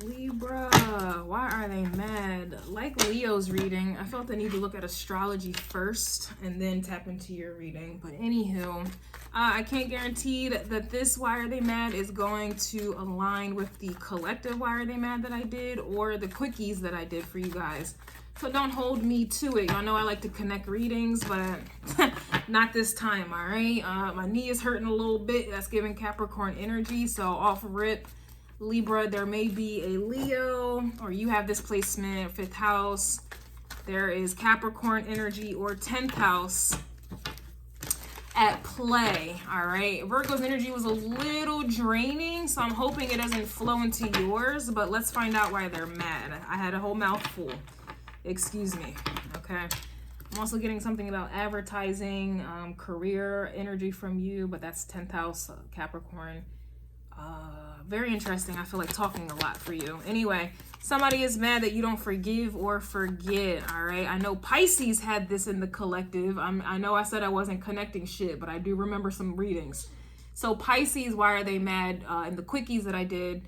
Libra, why are they mad? Like Leo's reading, I felt the need to look at astrology first and then tap into your reading. But anywho, I can't guarantee that this why are they mad is going to align with the collective why are they mad that I did or the quickies that I did for you guys. So don't hold me to it. Y'all know I like to connect readings, but not this time, all right? My knee is hurting a little bit. That's giving Capricorn energy, so off rip. Libra, there may be a Leo, or you have this placement, 5th house. There is Capricorn energy or 10th house at play, all right? Virgo's energy was a little draining, so I'm hoping it doesn't flow into yours, but let's find out why they're mad. I had a whole mouthful. Excuse me, okay? I'm also getting something about advertising, career energy from you, but that's 10th house, Capricorn. Very interesting. I feel like talking a lot for you. Anyway, somebody is mad that you don't forgive or forget, all right? I know Pisces had this in the collective. I know I said I wasn't connecting shit, but I do remember some readings. So Pisces, why are they mad? In the quickies that I did,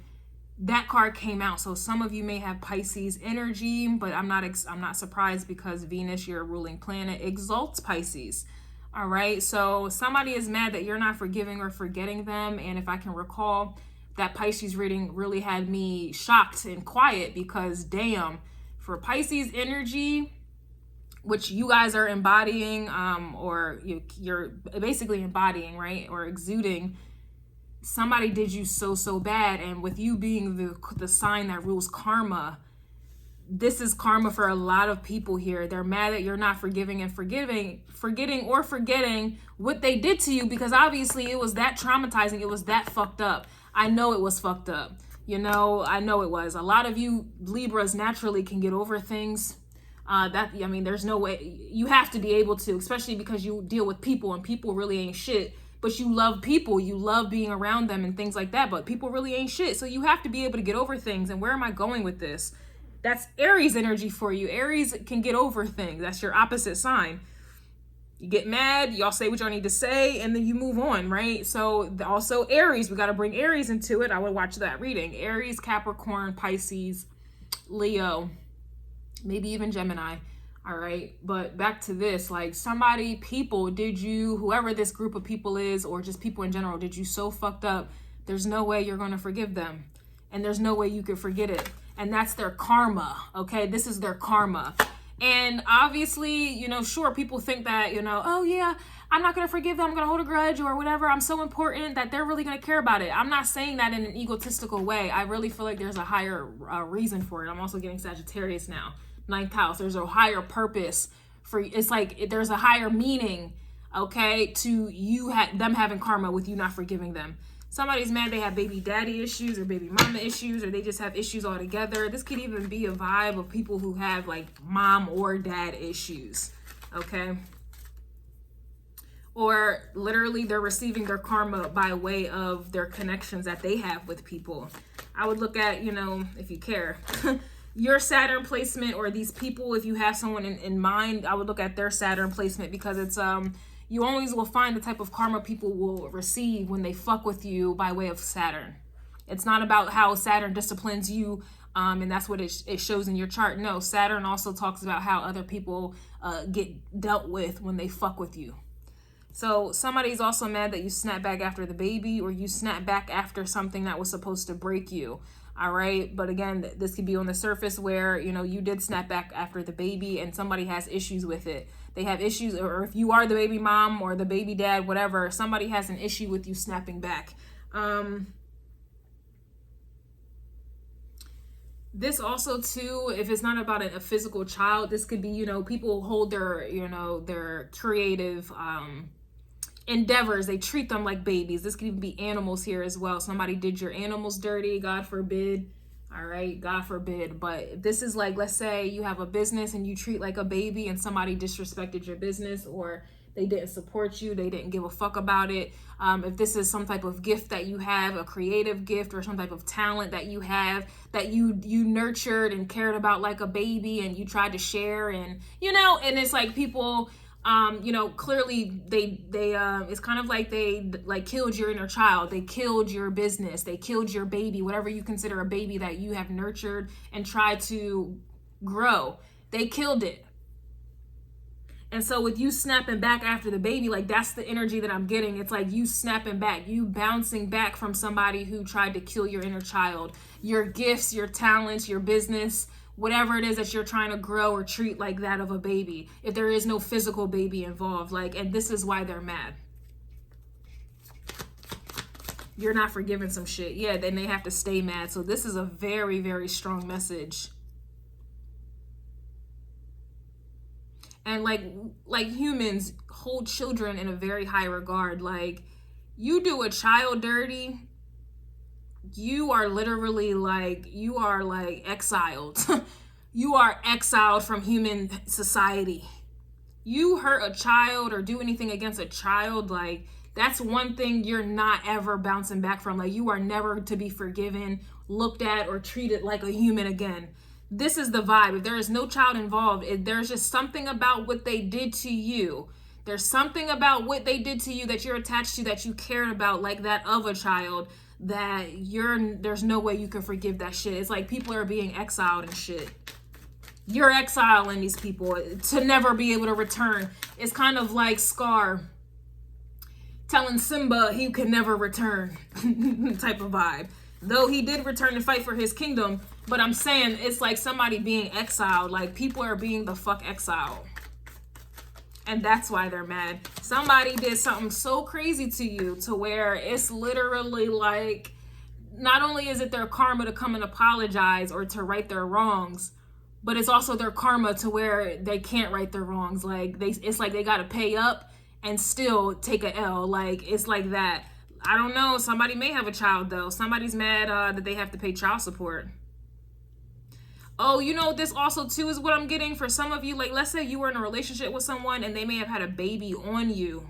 that card came out. So some of you may have Pisces energy, but I'm not surprised because Venus, your ruling planet, exalts Pisces. All right, so somebody is mad that you're not forgiving or forgetting them. And if I can recall, that Pisces reading really had me shocked and quiet because damn, for Pisces energy, which you guys are embodying, or you're basically embodying, right? Or exuding, somebody did you so bad. And with you being the sign that rules karma, this is karma for a lot of people here. They're mad that you're not forgiving and forgetting what they did to you, because obviously it was that traumatizing. It was that fucked up. I know it was fucked up. You know, I know it was. A lot of you Libras naturally can get over things. There's no way. You have to be able to, especially because you deal with people and people really ain't shit. But you love people. You love being around them and things like that. But people really ain't shit. So you have to be able to get over things. And where am I going with this? That's Aries energy for you. Aries can get over things. That's your opposite sign. You get mad, y'all say what y'all need to say, and then you move on, right? So also Aries, we got to bring Aries into it. I would watch that reading. Aries, Capricorn, Pisces, Leo, maybe even Gemini. All right. But back to this, like whoever this group of people is, or just people in general, did you so fucked up? There's no way you're going to forgive them. And there's no way you could forget it. And that's their karma. Okay. This is their karma. And obviously, sure, people think that, oh yeah, I'm not going to forgive them. I'm going to hold a grudge or whatever. I'm so important that they're really going to care about it. I'm not saying that in an egotistical way. I really feel like there's a higher reason for it. I'm also getting Sagittarius now, 9th house. There's a higher purpose for, it's like there's a higher meaning, okay, to them having karma with you not forgiving them. Somebody's mad they have baby daddy issues or baby mama issues, or they just have issues altogether. This could even be a vibe of people who have like mom or dad issues, okay? Or literally they're receiving their karma by way of their connections that they have with people. I would look at, if you care, your Saturn placement, or these people, if you have someone in mind, I would look at their Saturn placement, because it's you always will find the type of karma people will receive when they fuck with you by way of Saturn. It's not about how Saturn disciplines you, and that's what it shows in your chart. No, Saturn also talks about how other people get dealt with when they fuck with you. So somebody's also mad that you snap back after the baby, or you snap back after something that was supposed to break you. All right. But again, this could be on the surface where, you did snap back after the baby and somebody has issues with it. They have issues, or if you are the baby mom or the baby dad, whatever, somebody has an issue with you snapping back. This also too, if it's not about a physical child, this could be, people hold their creative, endeavors, they treat them like babies. This could even be animals here as well. Somebody did your animals dirty, God forbid. All right, God forbid. But this is like, let's say you have a business and you treat like a baby, and somebody disrespected your business, or they didn't support you, they didn't give a fuck about it. If this is some type of gift that you have, a creative gift or some type of talent that you have, that you nurtured and cared about like a baby, and you tried to share, and and it's like people You know, clearly they it's kind of like they like killed your inner child. They killed your business. They killed your baby, whatever you consider a baby that you have nurtured and tried to grow. They killed it. And so with you snapping back after the baby, like that's the energy that I'm getting. It's like you snapping back, you bouncing back from somebody who tried to kill your inner child, your gifts, your talents, your business, whatever it is that you're trying to grow or treat like that of a baby. If there is no physical baby involved, like, and this is why they're mad. You're not forgiving some shit. Yeah, then they have to stay mad. So this is a very, very strong message. And like humans hold children in a very high regard. Like, you do a child dirty, you are literally like, you are like exiled. You are exiled from human society. You hurt a child or do anything against a child, like that's one thing you're not ever bouncing back from. Like, you are never to be forgiven, looked at, or treated like a human again. This is the vibe. If there is no child involved, there's just something about what they did to you. There's something about what they did to you that you're attached to, that you cared about, like that of a child, that there's no way you can forgive that shit. It's like people are being exiled and shit. You're exiling these people to never be able to return. It's kind of like Scar telling Simba he could never return type of vibe. Though he did return to fight for his kingdom, but I'm saying it's like somebody being exiled. Like, people are being the fuck exiled. And that's why they're mad. Somebody did something so crazy to you to where it's literally like, not only is it their karma to come and apologize or to right their wrongs, but it's also their karma to where they can't right their wrongs. Like, it's like they got to pay up and still take a L. Like, it's like that. I don't know. Somebody may have a child, though. Somebody's mad that they have to pay child support. Oh, you know, this also, too, is what I'm getting for some of you. Like, let's say you were in a relationship with someone and they may have had a baby on you.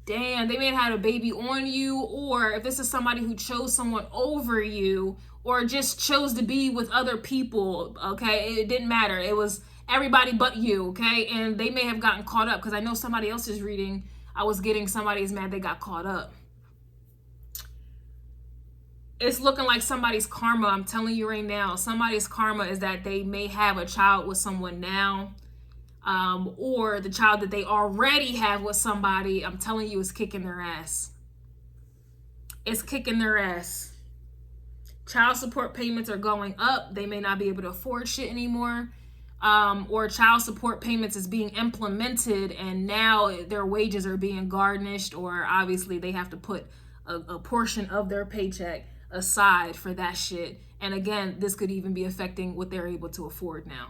Damn, they may have had a baby on you. Or if this is somebody who chose someone over you or just chose to be with other people, okay? It didn't matter. It was everybody but you, okay? And they may have gotten caught up, because I know somebody else's reading, I was getting somebody's mad they got caught up. It's looking like somebody's karma, I'm telling you right now, somebody's karma is that they may have a child with someone now, or the child that they already have with somebody, I'm telling you, is kicking their ass. It's kicking their ass. Child support payments are going up. They may not be able to afford shit anymore. Or child support payments is being implemented and now their wages are being garnished, or obviously they have to put a portion of their paycheck aside for that shit. And again, this could even be affecting what they're able to afford now.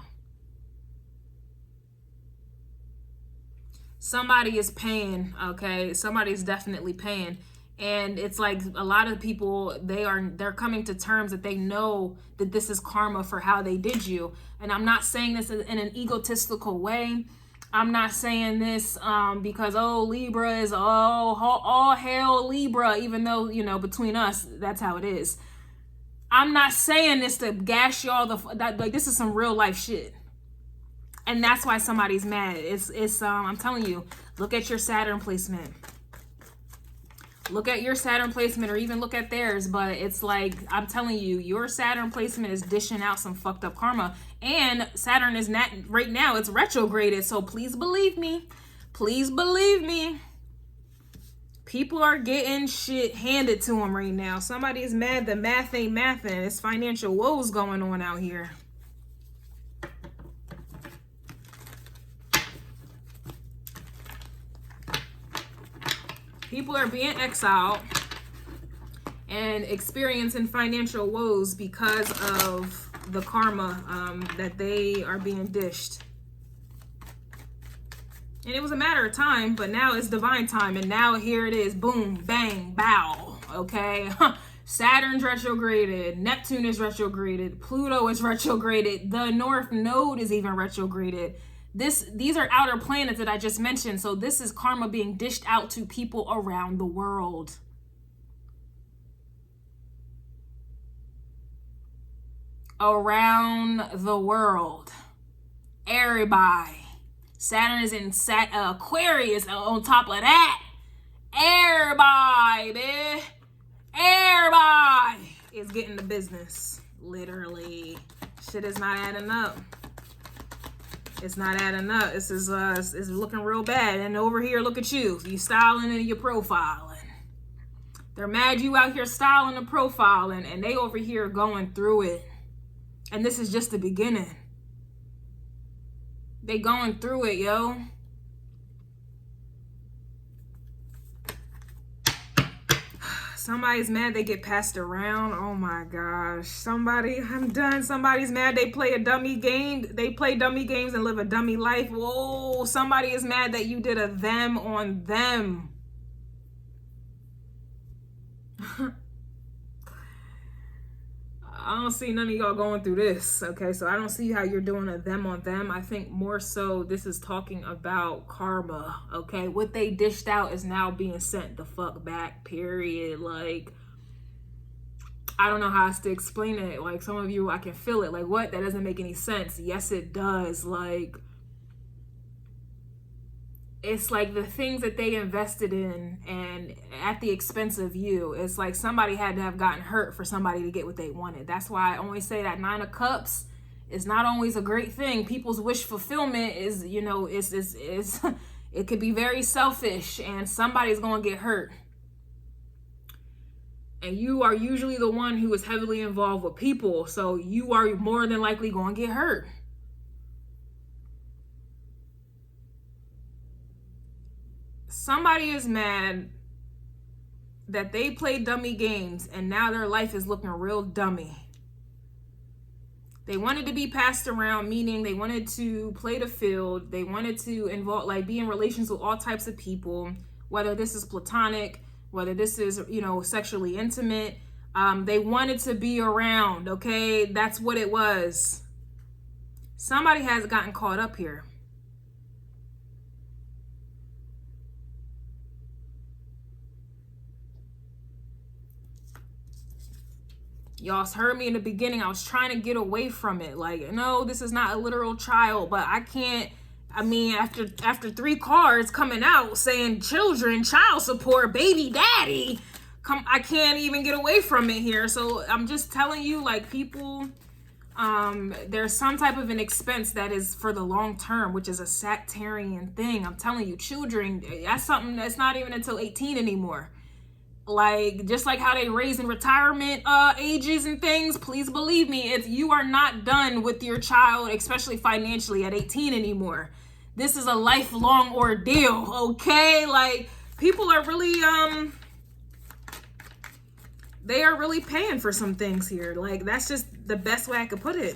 Somebody is paying, okay? Somebody's definitely paying. And it's like a lot of people, they're coming to terms that they know that this is karma for how they did you. And I'm not saying this in an egotistical way. I'm not saying this because, oh, Libra is, all hell Libra, even though, you know, between us, that's how it is. I'm not saying this to gas y'all, like, this is some real life shit. And that's why somebody's mad. It's I'm telling you, look at your Saturn placement. Look at your Saturn placement, or even look at theirs. But it's like, I'm telling you, your Saturn placement is dishing out some fucked up karma. And Saturn is not, right now, it's retrograded. So please believe me. Please believe me. People are getting shit handed to them right now. Somebody's mad that math ain't mathin'. It's financial woes going on out here. People are being exiled and experiencing financial woes because of the karma that they are being dished. And it was a matter of time, but now it's divine time. And now here it is. Boom, bang, bow. Okay. Saturn's retrograded. Neptune is retrograded. Pluto is retrograded. The North Node is even retrograded. These are outer planets that I just mentioned. So this is karma being dished out to people around the world. Around the world. Everybody. Saturn is in Aquarius. On top of that, everybody is getting the business. Literally, shit is not adding up. It's not adding up. This is it's looking real bad. And over here, look at you. You styling and you profiling. They're mad you out here styling and profiling, and they over here going through it. And this is just the beginning. They going through it, yo. Somebody's mad they get passed around. Oh my gosh. I'm done. Somebody's mad they play a dummy game. They play dummy games and live a dummy life. Whoa. Somebody is mad that you did a them on them. I don't see none of y'all going through this, okay? So I don't see how you're doing a them on them. I think more so this is talking about karma, okay? What they dished out is now being sent the fuck back, period. Like, I don't know how else to explain it. Like, some of you, I can feel it. Like, what? That doesn't make any sense. Yes, it does. Like, it's like the things that they invested in and at the expense of you. It's like somebody had to have gotten hurt for somebody to get what they wanted. That's why I always say that 9 of Cups is not always a great thing. People's wish fulfillment is, you know, is it could be very selfish, and somebody's going to get hurt. And you are usually the one who is heavily involved with people. So you are more than likely going to get hurt. Somebody is mad that they played dummy games and now their life is looking real dummy. They wanted to be passed around, meaning they wanted to play the field. They wanted to involve, like, be in relations with all types of people, whether this is platonic, whether this is, you know, sexually intimate. They wanted to be around, okay? That's what it was. Somebody has gotten caught up here. Y'all heard me in the beginning. I was trying to get away from it. Like, no, this is not a literal child, but I can't. I mean, after 3 cards coming out saying children, child support, baby daddy, I can't even get away from it here. So I'm just telling you, like, people, there's some type of an expense that is for the long term, which is a Saturnian thing. I'm telling you, children, that's something that's not even until 18 anymore. Like, just like how they raise in retirement ages and things, please believe me, if you are not done with your child, especially financially, at 18 anymore. This is a lifelong ordeal, okay? Like, people are really, they are really paying for some things here. Like, that's just the best way I could put it.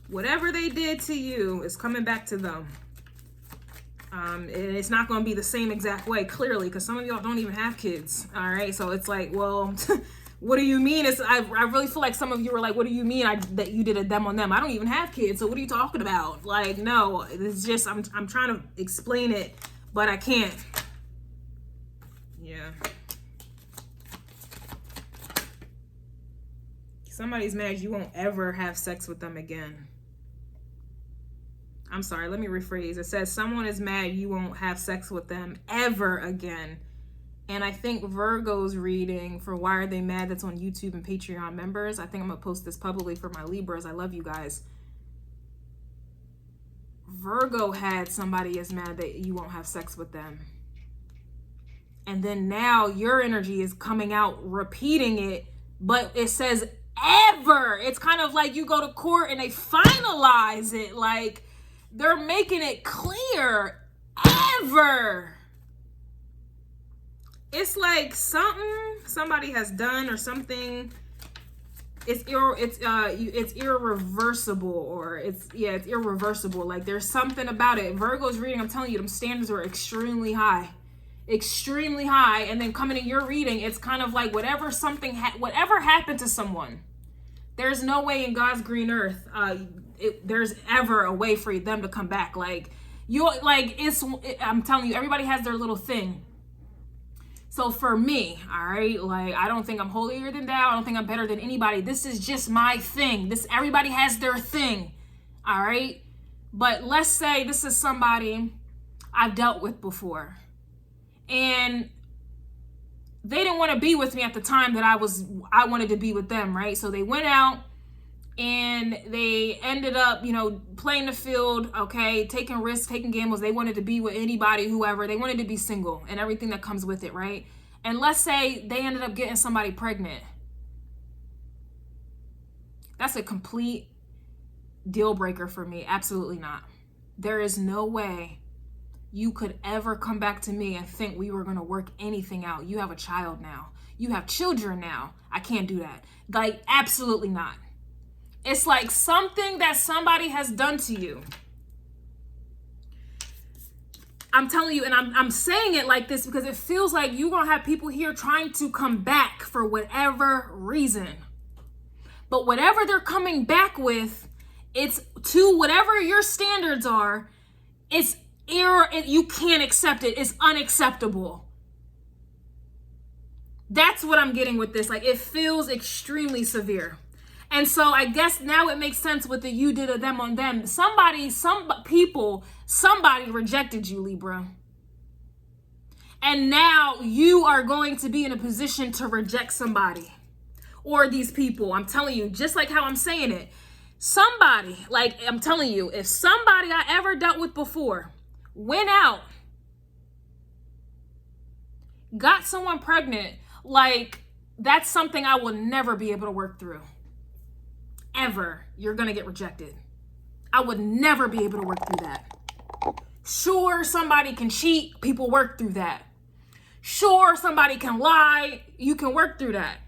Whatever they did to you is coming back to them. And it's not going to be the same exact way, clearly, because some of y'all don't even have kids. All right. So it's like, well, what do you mean? I really feel like some of you were like, what do you mean that you did a them on them? I don't even have kids. So what are you talking about? Like, no, it's just, I'm trying to explain it, but I can't. Yeah. Somebody's mad you won't ever have sex with them again. I'm sorry, let me rephrase. It says someone is mad you won't have sex with them ever again. And I think Virgo's reading for Why Are They Mad, that's on YouTube and Patreon members. I think I'm going to post this publicly for my Libras. I love you guys. Virgo had somebody is mad that you won't have sex with them. And then now your energy is coming out repeating it, but it says ever. It's kind of like you go to court and they finalize it. Like, they're making it clear, ever. It's like somebody has done or something. It's irreversible, or it's irreversible. Like, there's something about it. Virgo's reading, I'm telling you, them standards are extremely high. And then coming in your reading, it's kind of like whatever happened to someone, there's no way in God's green earth there's ever a way for them to come back. Like, I'm telling you, everybody has their little thing. So for me, all right, like, I don't think I'm holier than thou. I don't think I'm better than anybody. This is just my thing. Everybody has their thing. All right. But let's say this is somebody I've dealt with before, and they didn't want to be with me at the time that I wanted to be with them, right? So they went out and they ended up, you know, playing the field, okay, taking risks, taking gambles. They wanted to be with anybody, whoever. They wanted to be single and everything that comes with it, right? And let's say they ended up getting somebody pregnant. That's a complete deal breaker for me. Absolutely not. There is no way you could ever come back to me and think we were going to work anything out. You have a child now. You have children now. I can't do that. Like, absolutely not. It's like something that somebody has done to you. I'm telling you, and I'm saying it like this because it feels like you're going to have people here trying to come back for whatever reason. But whatever they're coming back with, it's to whatever your standards are, it's error. You can't accept it. It's unacceptable. That's what I'm getting with this. Like, it feels extremely severe. And so I guess now it makes sense with the you did a them on them. Somebody rejected you, Libra. And now you are going to be in a position to reject somebody or these people. I'm telling you, just like how I'm saying it. Somebody, like I'm telling you, if somebody I ever dealt with before went out, got someone pregnant, like that's something I will never be able to work through. Ever. You're going to get rejected. I would never be able to work through that. Sure, somebody can cheat. People work through that. Sure, somebody can lie. You can work through that.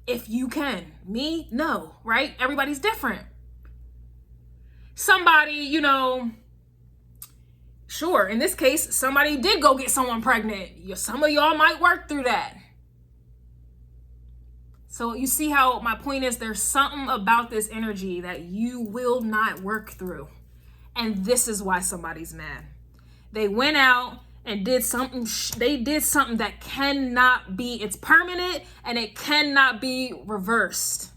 If you can. Me, no, right? Everybody's different. Somebody, you know, sure, in this case, somebody did go get someone pregnant. Some of y'all might work through that. So you see how my point is, there's something about this energy that you will not work through. And this is why somebody's mad. They went out and did something. They did something that cannot be, it's permanent and it cannot be reversed.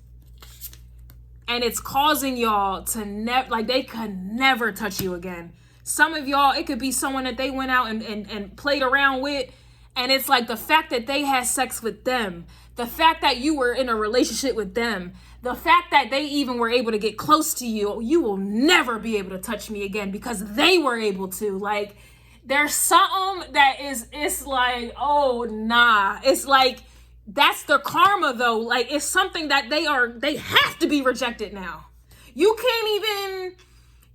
And it's causing y'all to never, like they could never touch you again. Some of y'all, it could be someone that they went out and played around with. And it's like the fact that they had sex with them, the fact that you were in a relationship with them, the fact that they even were able to get close to you, you will never be able to touch me again because they were able to. Like, there's something that is, it's like, oh, nah. It's like, that's the karma though. Like, it's something that they have to be rejected now. You can't even,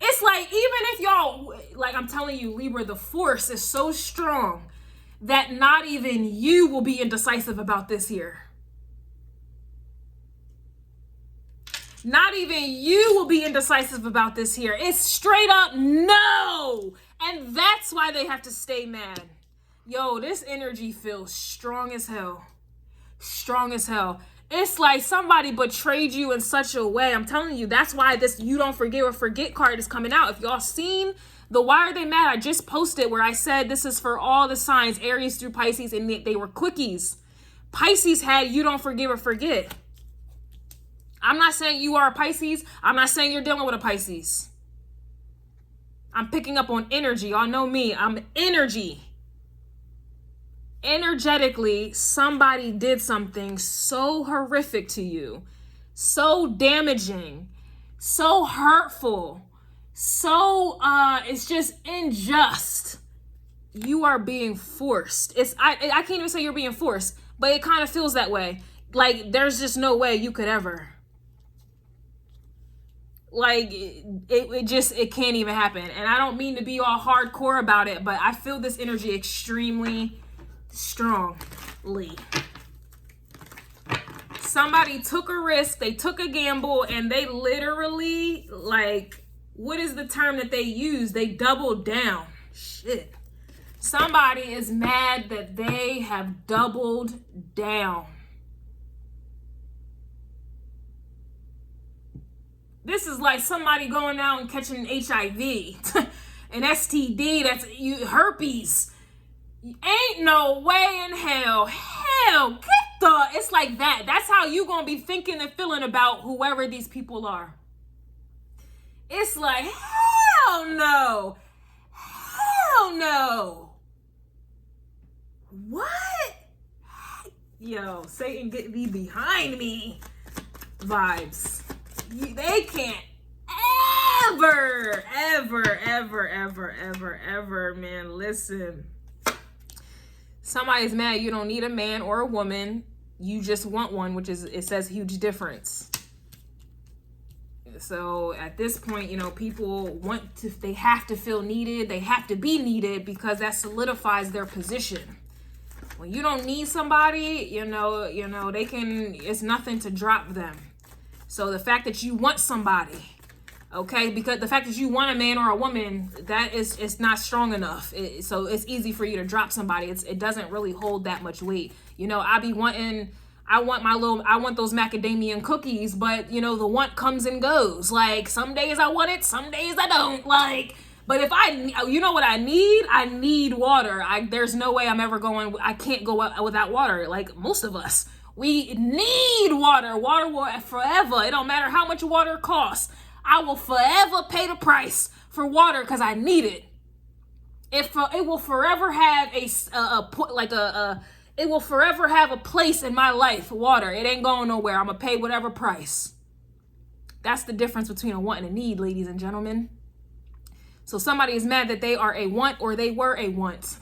it's like, even if y'all, like I'm telling you, Libra, the force is so strong that not even you will be indecisive about this here. Not even you will be indecisive about this here. It's straight up no. And that's why they have to stay mad. Yo, this energy feels strong as hell. Strong as hell. It's like somebody betrayed you in such a way. I'm telling you, that's why this you don't forgive or forget card is coming out. If y'all seen the Why Are They Mad? I just posted where I said this is for all the signs, Aries through Pisces, and they were quickies. Pisces had you don't forgive or forget. I'm not saying you are a Pisces. I'm not saying you're dealing with a Pisces. I'm picking up on energy. Y'all know me. I'm energy. Energetically, somebody did something so horrific to you, so damaging, so hurtful, so it's just unjust. You are being forced. I can't even say you're being forced, but it kind of feels that way. Like there's just no way you could ever. Like it can't even happen. And I don't mean to be all hardcore about it, but I feel this energy extremely strongly. Somebody took a risk, they took a gamble, and they literally, like, what is the term that they use? They doubled down. Shit. Somebody is mad that they have doubled down. This is like somebody going out and catching HIV, an STD, that's you herpes. Ain't no way in hell. It's like that. That's how you gonna be thinking and feeling about whoever these people are. It's like, hell no. Hell no. What? Yo, Satan, get thee behind me vibes. They can't ever, man. Listen. Somebody's mad you don't need a man or a woman. You just want one, which is, it says huge difference. So at this point, you know, people want to, they have to feel needed. They have to be needed because that solidifies their position. When you don't need somebody, you know, they can, it's nothing to drop them. So the fact that you want somebody, okay, because the fact that you want a man or a woman, that is, it's not strong enough. So it's easy for you to drop somebody. It doesn't really hold that much weight. You know, I want those macadamia cookies, but you know, the want comes and goes. Like some days I want it, some days I don't. Like, but if you know what I need? I need water. There's no way I'm ever going, I can't go out without water. Like most of us, we need water. Water forever. It don't matter how much water costs. I will forever pay the price for water because I need it. It will forever have it will forever have a place in my life. Water. It ain't going nowhere. I'm gonna pay whatever price. That's the difference between a want and a need, ladies and gentlemen. So somebody is mad that they are a want or they were a want.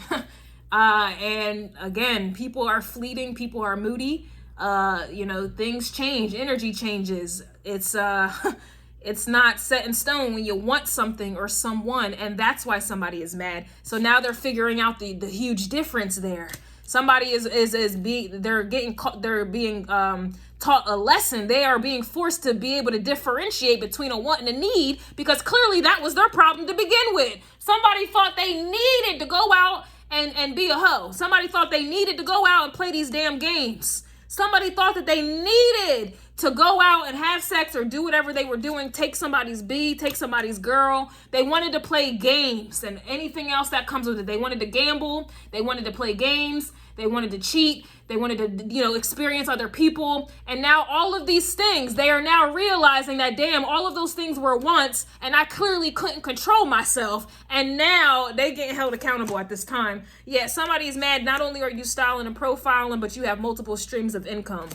And again, people are fleeting. People are moody. You know, things change. Energy changes. It's not set in stone when you want something or someone, and that's why somebody is mad. So now they're figuring out the huge difference there. Somebody they're being taught a lesson. They are being forced to be able to differentiate between a want and a need, because clearly that was their problem to begin with. Somebody thought they needed to go out and be a hoe. Somebody thought they needed to go out and play these damn games. Somebody thought that they needed to go out and have sex or do whatever they were doing, take somebody's bee, take somebody's girl. They wanted to play games and anything else that comes with it. They wanted to gamble. They wanted to play games. They wanted to cheat. They wanted to, you know, experience other people. And now all of these things, they are now realizing that, damn, all of those things were once, and I clearly couldn't control myself. And now they getting held accountable at this time. Yeah, somebody's mad. Not only are you styling and profiling, but you have multiple streams of income.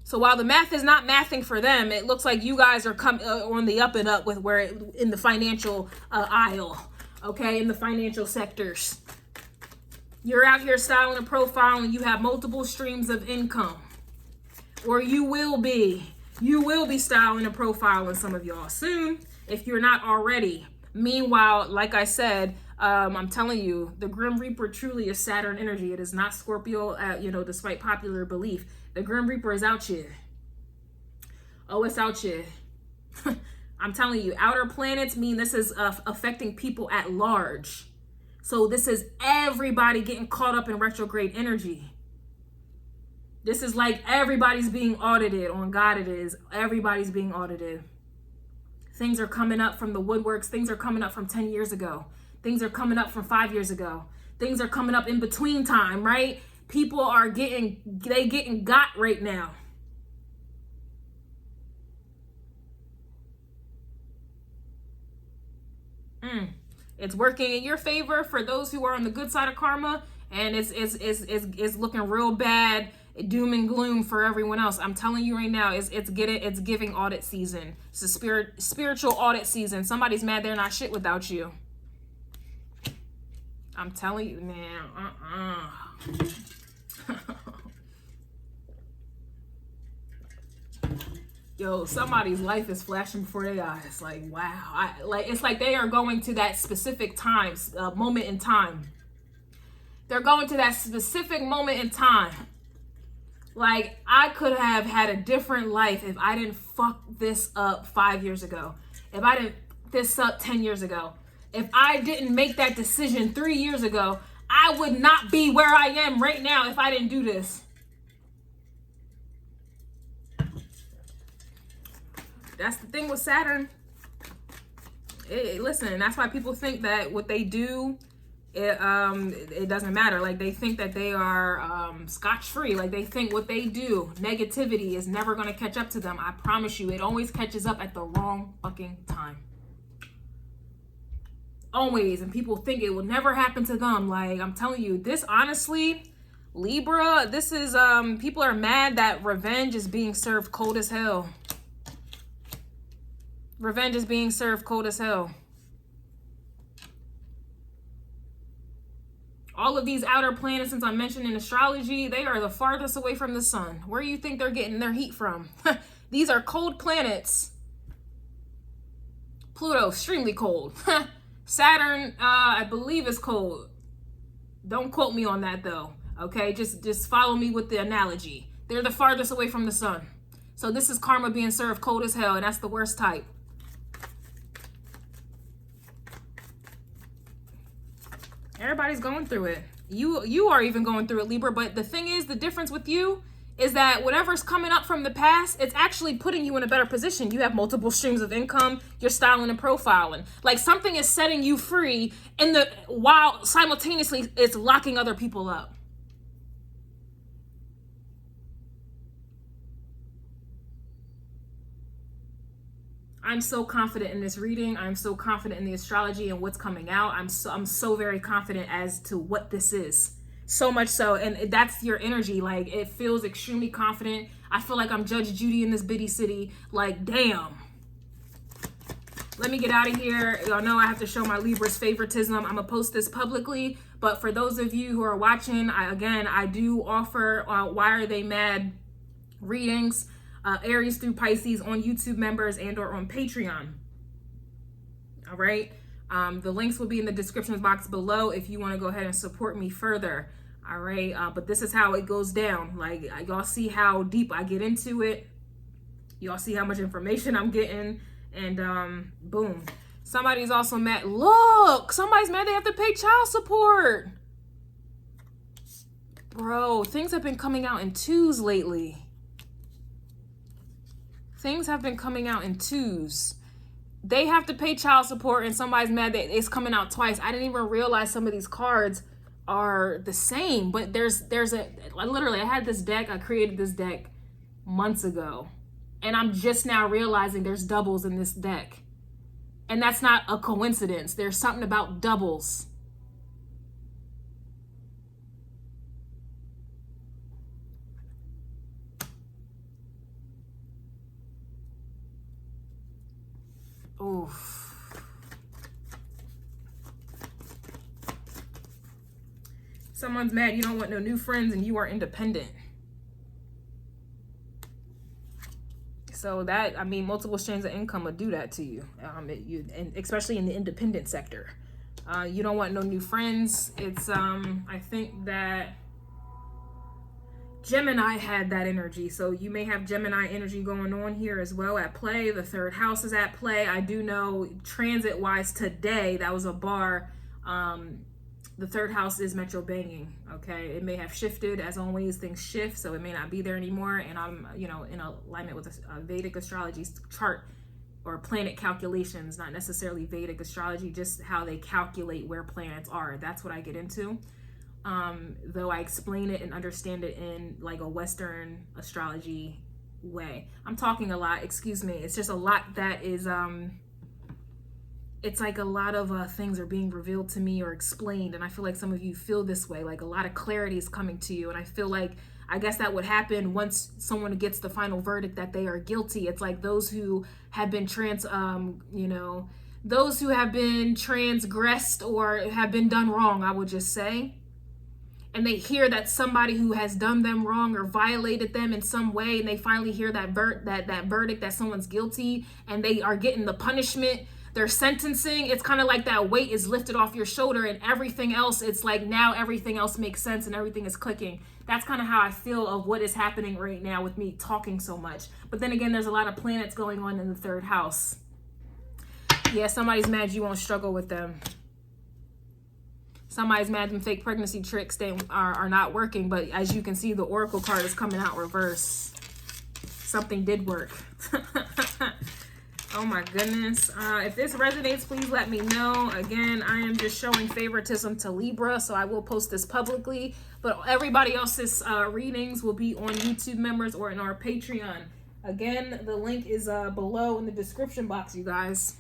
So while the math is not mathing for them, it looks like you guys are on the up and up with in the financial aisle, okay, in the financial sectors. You're out here styling and profiling. You have multiple streams of income, or you will be styling and profiling, some of y'all, soon, if you're not already. Meanwhile, like I said, I'm telling you, the Grim Reaper truly is Saturn energy. It is not Scorpio, you know, despite popular belief. The Grim Reaper is out here. Oh, it's out here. I'm telling you, outer planets mean this is affecting people at large. So this is everybody getting caught up in retrograde energy. This is like everybody's being audited. On God it is. Everybody's being audited. Things are coming up from the woodworks. Things are coming up from 10 years ago. Things are coming up from 5 years ago. Things are coming up in between time, right? People are getting got right now. It's working in your favor for those who are on the good side of karma, and it's looking real bad, doom and gloom for everyone else. I'm telling you right now, it's giving audit season. It's a spiritual audit season. Somebody's mad they're not shit without you. I'm telling you, man. Yo, somebody's life is flashing before their eyes. Like, wow. It's like they are going to that specific time, moment in time. They're going to that specific moment in time. Like, I could have had a different life if I didn't fuck this up 5 years ago. If I didn't fuck this up 10 years ago. If I didn't make that decision 3 years ago, I would not be where I am right now if I didn't do this. That's the thing with Saturn. Listen, that's why people think that what they do it doesn't matter. Like, they think that they are scotch-free. Like, they think what they do, negativity, is never going to catch up to them. I promise you, it always catches up at the wrong fucking time. Always. And people think it will never happen to them. Like, I'm telling you, this, honestly, Libra, this is, people are mad that revenge is being served cold as hell. Revenge is being served cold as hell. All of these outer planets, since I mentioned in astrology, they are the farthest away from the sun. Where do you think they're getting their heat from? These are cold planets. Pluto, extremely cold. Saturn, I believe is cold. Don't quote me on that though. Okay, just follow me with the analogy. They're the farthest away from the sun. So this is karma being served cold as hell, and that's the worst type. Everybody's going through it. You are even going through it, Libra. But the thing is, the difference with you is that whatever's coming up from the past, it's actually putting you in a better position. You have multiple streams of income. You're styling and profiling. Like, something is setting you free while simultaneously it's locking other people up. I'm so confident in this reading. I'm so confident in the astrology and what's coming out. I'm so very confident as to what this is. So much so. And that's your energy. Like, it feels extremely confident. I feel like I'm Judge Judy in this bitty city. Like, damn. Let me get out of here. Y'all know I have to show my Libra's favoritism. I'm going to post this publicly. But for those of you who are watching, I do offer Why Are They Mad readings. Aries through Pisces on YouTube members and or on Patreon. All right. The links will be in the description box below if you want to go ahead and support me further. All right. But this is how it goes down. Like, y'all see how deep I get into it. Y'all see how much information I'm getting. And boom. Somebody's also mad. Look, somebody's mad they have to pay child support. Bro, things have been coming out in twos lately. Things have been coming out in twos. They have to pay child support and somebody's mad that it's coming out twice. I didn't even realize some of these cards are the same, but literally, I had this deck. I created this deck months ago, and I'm just now realizing there's doubles in this deck. And that's not a coincidence. There's something about doubles. Oof. Someone's mad you don't want no new friends and you are independent. So that, I mean, multiple streams of income will do that to you. And especially in the independent sector. You don't want no new friends. It's, I think that Gemini had that energy. So you may have Gemini energy going on here as well at play. The third house is at play. I do know transit wise today, that was a bar. The third house is Metro banging. Okay. It may have shifted, as always, things shift. So it may not be there anymore. And I'm, in alignment with a Vedic astrology chart or planet calculations, not necessarily Vedic astrology, just how they calculate where planets are. That's what I get into. Though I explain it and understand it in like a Western astrology way. I'm talking a lot, excuse me. It's just a lot that is, it's like a lot of things are being revealed to me or explained. And I feel like some of you feel this way, like a lot of clarity is coming to you. And I feel like, I guess that would happen once someone gets the final verdict that they are guilty. It's like those who have been those who have been transgressed or have been done wrong, I would just say. And they hear that somebody who has done them wrong or violated them in some way, and they finally hear that verdict that someone's guilty, and they are getting the punishment, their sentencing. It's kind of like that weight is lifted off your shoulder, and everything else, it's like now everything else makes sense and everything is clicking. That's kind of how I feel of what is happening right now with me talking so much. But then again, there's a lot of planets going on in the third house. Yeah, somebody's mad you won't struggle with them. Somebody's mad them fake pregnancy tricks are not working, but as you can see, the Oracle card is coming out reverse. Something did work. Oh my goodness. If this resonates, please let me know. Again, I am just showing favoritism to Libra, so I will post this publicly. But everybody else's readings will be on YouTube members or in our Patreon. Again, the link is below in the description box, you guys.